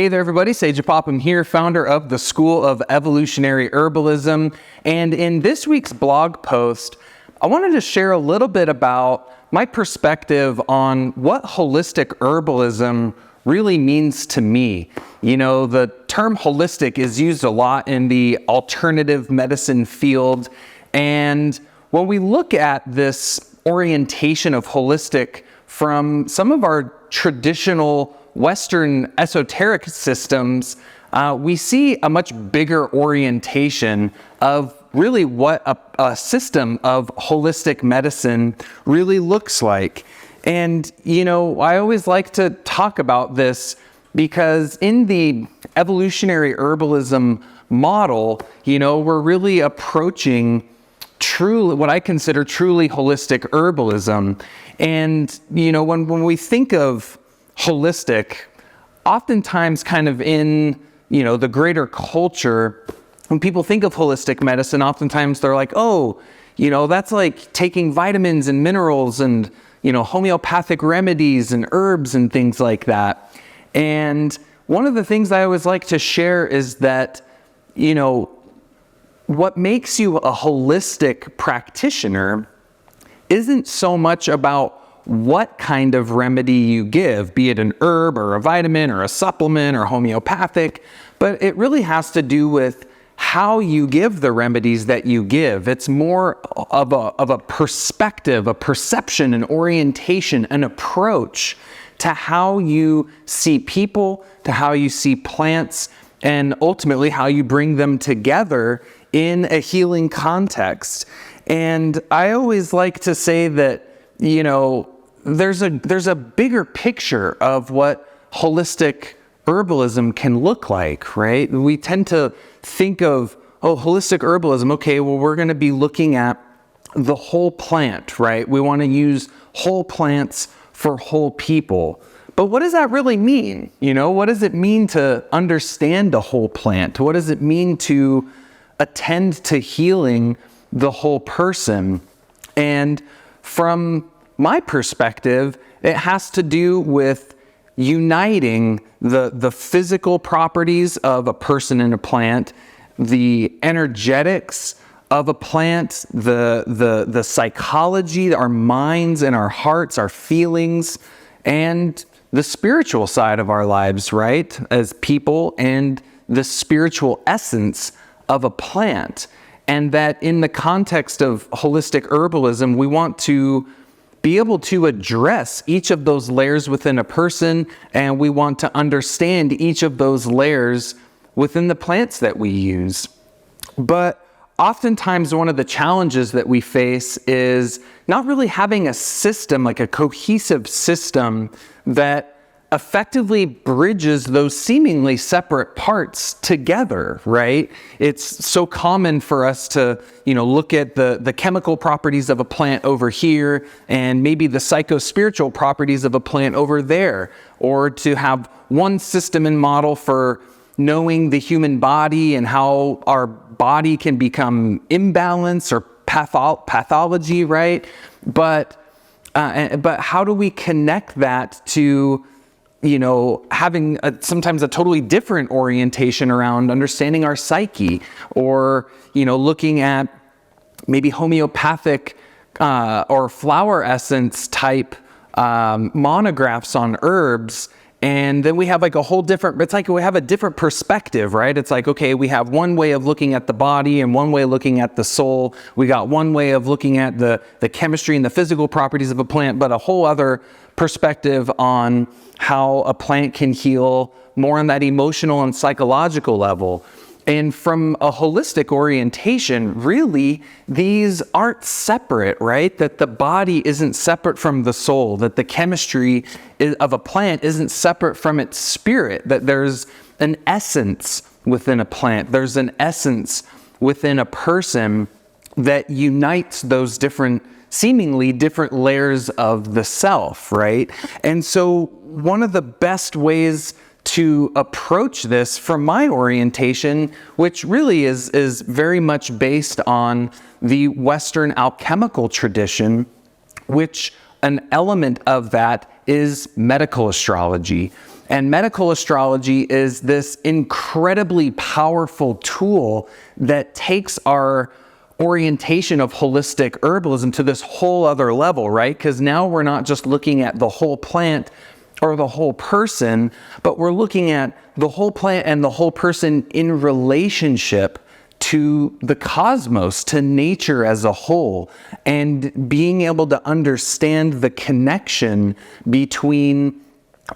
Hey there everybody, Sage Popham here, founder of the School of Evolutionary Herbalism. And in this week's blog post, I wanted to share a little bit about my perspective on what holistic herbalism really means to me. You know, the term holistic is used a lot in the alternative medicine field. And when we look at this orientation of holistic from some of our traditional Western esoteric systems, we see a much bigger orientation of really what a system of holistic medicine really looks like. And, you know, I always like to talk about this because in the evolutionary herbalism model, you know, we're really approaching truly what I consider truly holistic herbalism. And, you know, when we think of holistic, oftentimes kind of in, you know, the greater culture, when people think of holistic medicine, oftentimes they're like, oh, you know, that's like taking vitamins and minerals and, you know, homeopathic remedies and herbs and things like that. And one of the things I always like to share is that, you know, what makes you a holistic practitioner isn't so much about what kind of remedy you give, be it an herb or a vitamin or a supplement or homeopathic, but it really has to do with how you give the remedies that you give. It's more of a perspective, a perception, an orientation, an approach to how you see people, to how you see plants, and ultimately how you bring them together in a healing context. And I always like to say that, you know, there's a bigger picture of what holistic herbalism can look like, right? We tend to think of, oh, holistic herbalism, okay, well, we're going to be looking at the whole plant, right? We want to use whole plants for whole people. But what does that really mean? You know, what does it mean to understand a whole plant? What does it mean to attend to healing the whole person? And from my perspective, it has to do with uniting the physical properties of a person and a plant, the energetics of a plant, the psychology, our minds and our hearts, our feelings, and the spiritual side of our lives, right, as people, and the spiritual essence of a plant. And that in the context of holistic herbalism, we want to be able to address each of those layers within a person, and we want to understand each of those layers within the plants that we use. But oftentimes one of the challenges that we face is not really having a system, like a cohesive system that effectively bridges those seemingly separate parts together, right? It's so common for us to, you know, look at the chemical properties of a plant over here and maybe the psycho-spiritual properties of a plant over there, or to have one system and model for knowing the human body and how our body can become imbalance or pathology, right? But how do we connect that to, you know, having sometimes a totally different orientation around understanding our psyche, or, you know, looking at maybe homeopathic or flower essence type monographs on herbs. And then we have like a whole different, it's like we have a different perspective, right? It's like, okay, we have one way of looking at the body and one way of looking at the soul. We got one way of looking at the chemistry and the physical properties of a plant, but a whole other perspective on how a plant can heal more on that emotional and psychological level. And from a holistic orientation, really, these aren't separate, right? That the body isn't separate from the soul, that the chemistry of a plant isn't separate from its spirit, that there's an essence within a plant, there's an essence within a person that unites those seemingly different layers of the self, right? And so one of the best ways to approach this from my orientation, which really is very much based on the Western alchemical tradition, which an element of that is medical astrology. And medical astrology is this incredibly powerful tool that takes our orientation of holistic herbalism to this whole other level, right? Because now we're not just looking at the whole plant or the whole person, but we're looking at the whole plant and the whole person in relationship to the cosmos, to nature as a whole, and being able to understand the connection between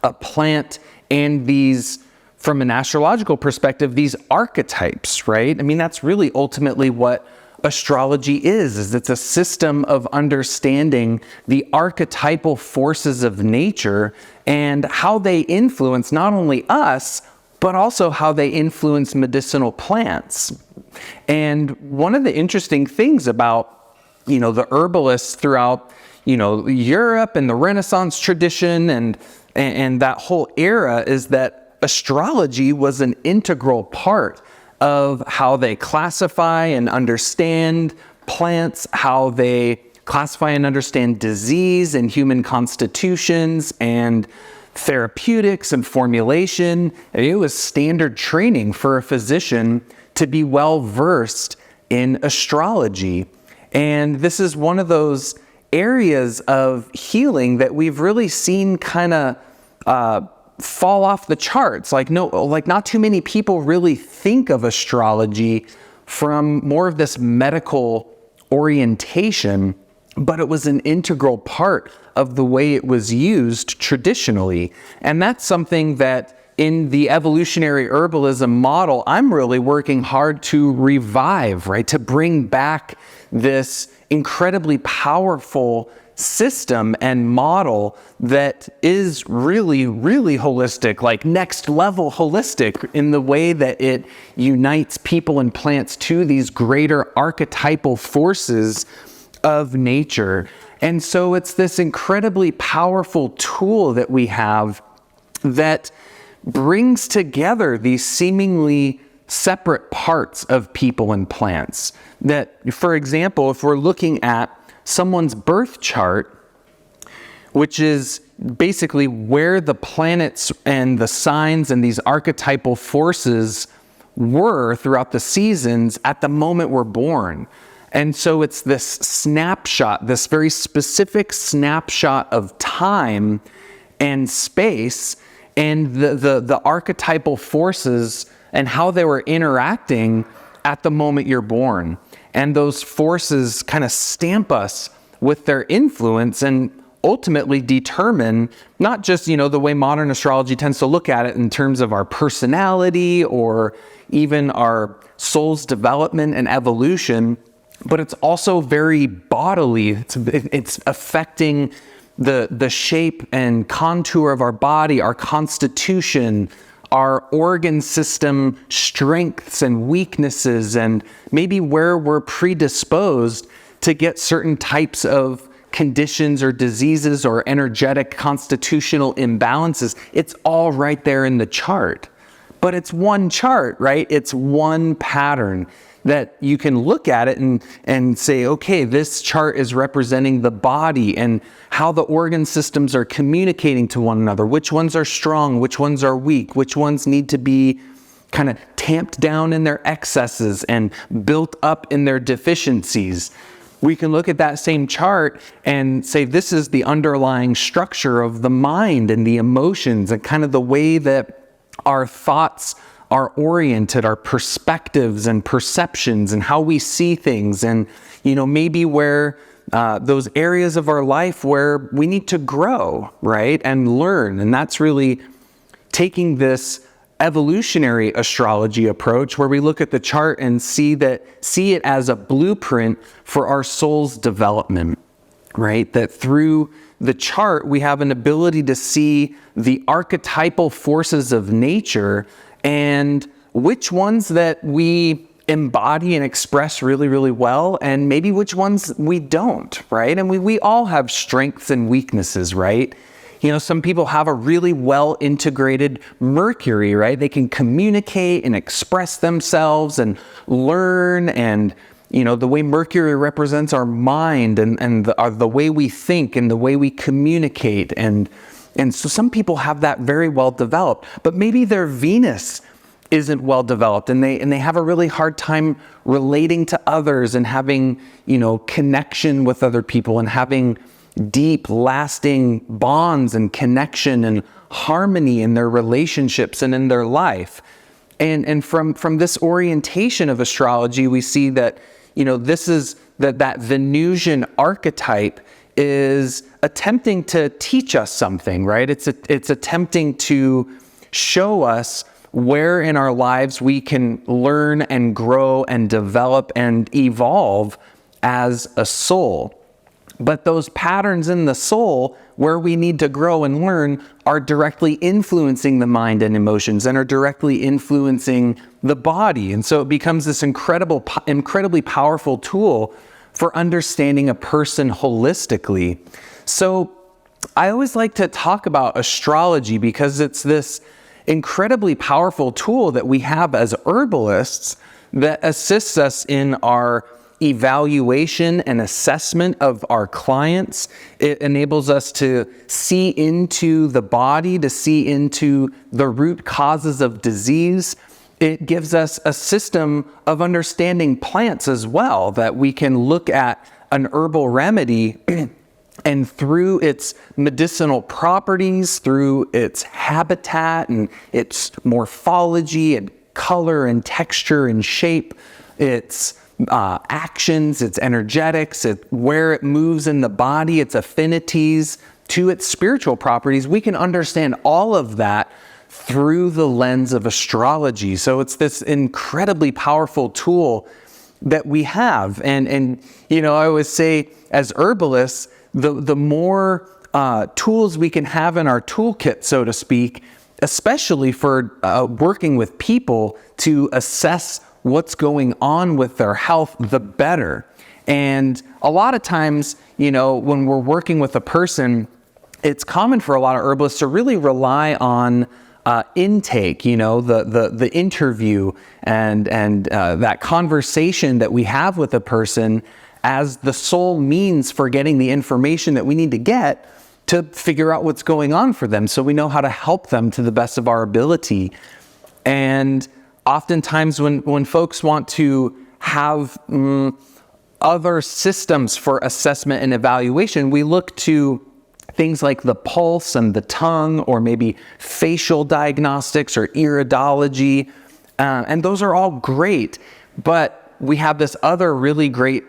a plant and these, from an astrological perspective, these archetypes, right? I mean, that's really ultimately what astrology is it's a system of understanding the archetypal forces of nature and how they influence not only us, but also how they influence medicinal plants. And one of the interesting things about, the herbalists throughout, Europe and the Renaissance tradition and that whole era is that astrology was an integral part of how they classify and understand plants, how they classify and understand disease and human constitutions and therapeutics and formulation. It was standard training for a physician to be well versed in astrology. And this is one of those areas of healing that we've really seen kind of fall off the charts. Not too many people really think of astrology from more of this medical orientation, but it was an integral part of the way it was used traditionally. And that's something that in the evolutionary herbalism model, I'm really working hard to revive, right? To bring back this incredibly powerful system and model that is really, really holistic, like next level holistic in the way that it unites people and plants to these greater archetypal forces of nature. And so it's this incredibly powerful tool that we have that brings together these seemingly separate parts of people and plants. That, for example, if we're looking at someone's birth chart, which is basically where the planets and the signs and these archetypal forces were throughout the seasons at the moment we're born. And so it's this snapshot, this very specific snapshot of time and space and the archetypal forces and how they were interacting at the moment you're born. And those forces kind of stamp us with their influence and ultimately determine not just, the way modern astrology tends to look at it in terms of our personality or even our soul's development and evolution, but it's also very bodily. It's affecting the shape and contour of our body, our constitution, our organ system strengths and weaknesses, and maybe where we're predisposed to get certain types of conditions or diseases or energetic constitutional imbalances. It's all right there in the chart. But it's one chart, right? It's one pattern that you can look at it and say, okay, this chart is representing the body and how the organ systems are communicating to one another. Which ones are strong? Which ones are weak? Which ones need to be kind of tamped down in their excesses and built up in their deficiencies? We can look at that same chart and say, this is the underlying structure of the mind and the emotions and kind of the way that our thoughts are oriented, our perspectives and perceptions and how we see things, and maybe where those areas of our life where we need to grow, right, and learn. And that's really taking this evolutionary astrology approach where we look at the chart and see it as a blueprint for our soul's development, right? That through the chart we have an ability to see the archetypal forces of nature and which ones that we embody and express really, really well, and maybe which ones we don't, right? And we all have strengths and weaknesses, right? Some people have a really well integrated Mercury, right? They can communicate and express themselves and learn, and the way Mercury represents our mind and the way we think and the way we communicate, and And so some people have that very well developed, but maybe their Venus isn't well developed, and they have a really hard time relating to others and having, connection with other people and having deep, lasting bonds and connection and harmony in their relationships and in their life. And from this orientation of astrology, we see that, this is that Venusian archetype is attempting to teach us something, right? It's attempting to show us where in our lives we can learn and grow and develop and evolve as a soul. But those patterns in the soul where we need to grow and learn are directly influencing the mind and emotions and are directly influencing the body. And so it becomes this incredibly powerful tool for understanding a person holistically. So I always like to talk about astrology because it's this incredibly powerful tool that we have as herbalists that assists us in our evaluation and assessment of our clients. It enables us to see into the body, to see into the root causes of disease. It gives us a system of understanding plants as well, that we can look at an herbal remedy and through its medicinal properties, through its habitat and its morphology and color and texture and shape, its actions, its energetics, where it moves in the body, its affinities to its spiritual properties, we can understand all of that through the lens of astrology. So it's this incredibly powerful tool that we have. And I always say as herbalists, the more tools we can have in our toolkit, so to speak, especially for working with people to assess what's going on with their health, the better. And a lot of times, when we're working with a person, it's common for a lot of herbalists to really rely on intake, the interview and that conversation that we have with a person as the sole means for getting the information that we need to get to figure out what's going on for them, so we know how to help them to the best of our ability. And oftentimes when folks want to have other systems for assessment and evaluation, we look to things like the pulse and the tongue, or maybe facial diagnostics or iridology. And those are all great, but we have this other really great,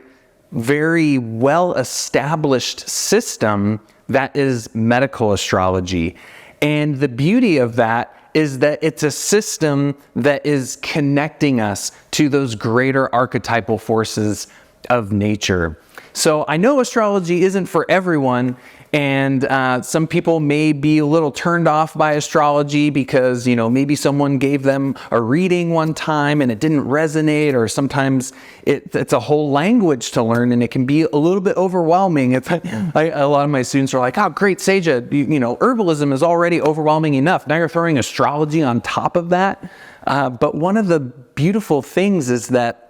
very well-established system that is medical astrology. And the beauty of that is that it's a system that is connecting us to those greater archetypal forces of nature. So I know astrology isn't for everyone, and some people may be a little turned off by astrology because, maybe someone gave them a reading one time and it didn't resonate, or sometimes it's a whole language to learn and it can be a little bit overwhelming. A lot of my students are like, oh, great, Seja, herbalism is already overwhelming enough. Now you're throwing astrology on top of that. But one of the beautiful things is that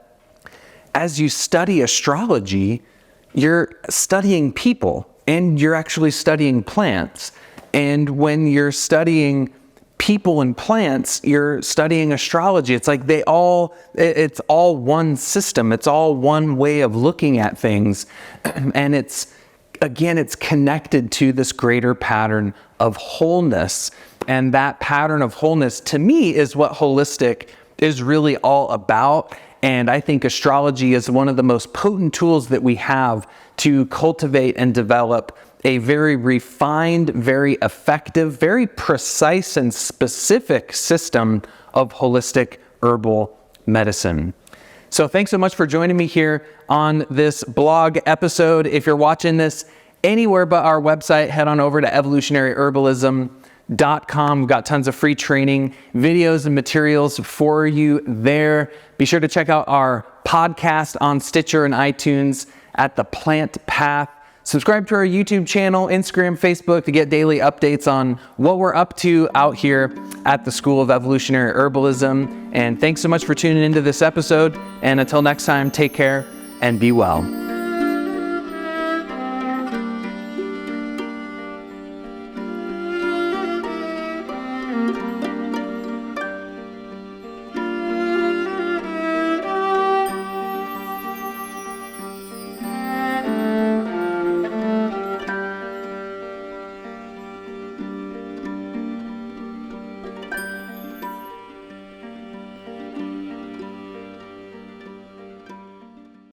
as you study astrology, you're studying people. And you're actually studying plants. And when you're studying people and plants, you're studying astrology. It's like it's all one system. It's all one way of looking at things. And it's connected to this greater pattern of wholeness. And that pattern of wholeness, to me, is what holistic is really all about. And I think astrology is one of the most potent tools that we have to cultivate and develop a very refined, very effective, very precise and specific system of holistic herbal medicine. So thanks so much for joining me here on this blog episode. If you're watching this anywhere but our website, head on over to evolutionaryherbalism.com. We've got tons of free training, videos and materials for you there. Be sure to check out our podcast on Stitcher and iTunes at The Plant Path. Subscribe to our YouTube channel, Instagram, Facebook to get daily updates on what we're up to out here at the School of Evolutionary Herbalism. And thanks so much for tuning into this episode. And until next time, take care and be well.